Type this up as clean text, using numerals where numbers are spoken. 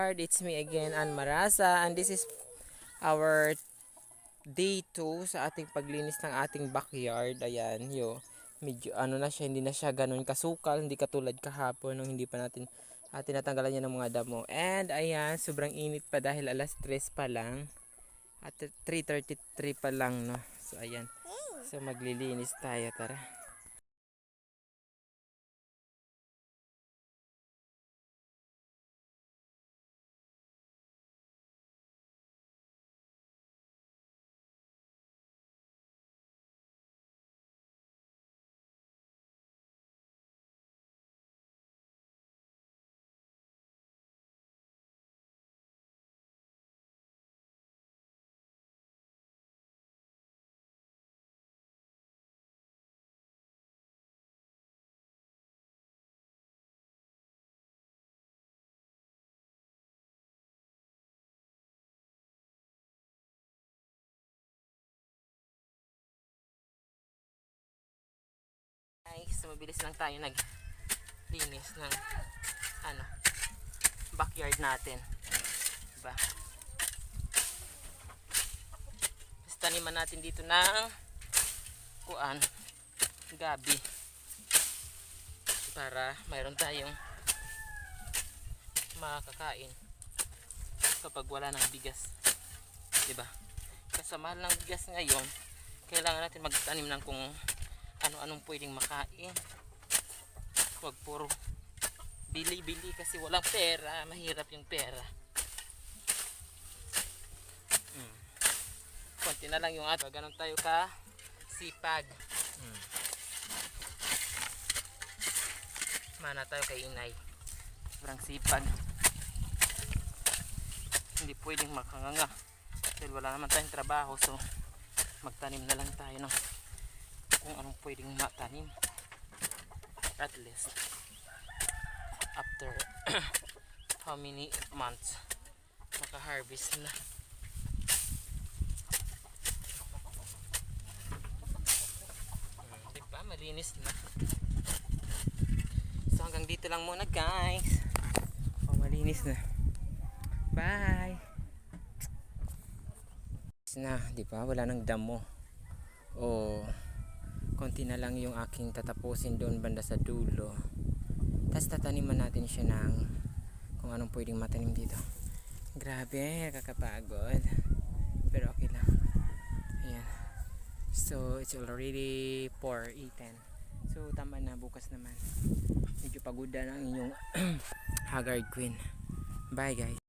backyard. It's me again, Ann Marasa, and this is our day 2 sa ating paglinis ng ating backyard. Ayan, medyo ano na siya, hindi na siya ganun kasukal, hindi katulad kahapon nung hindi pa natin tinatanggalan niya ng mga damo. And ayan, sobrang init pa dahil alas 3 pa lang at 3:33 pa lang, no. So ayan, so maglilinis tayo, tara. Guys, so mabilis lang tayo naglinis ng backyard natin, diba? Tapos taniman natin dito ng gabi para mayroon tayong makakain kapag wala ng bigas, diba? Kasi mahal ng bigas ngayon, kailangan natin magtanim ng kung ano-anong pwedeng makain. Huwag puro bili-bili kasi walang pera, mahirap yung pera. Konti na lang yung ganun tayo ka sipag. Mana tayo kay inay, sobrang sipag, hindi pwedeng makanganga dahil wala naman tayong trabaho. So magtanim na lang tayo ng kung anong pwedeng matanim, at least after how many months maka-harvest na. Diba, malinis na. So hanggang dito lang muna, guys. Malinis na. Bye. Na, diba, wala nang damo. Konti na lang yung aking tatapusin doon banda sa dulo. Tapos tataniman natin siya ng kung anong pwedeng matanim dito. Grabe, kakapagod. Pero okay lang. Ayan. So, it's already 4:10. So, tama na, bukas naman. Medyo pagoda ng inyong Haggard Queen. Bye, guys.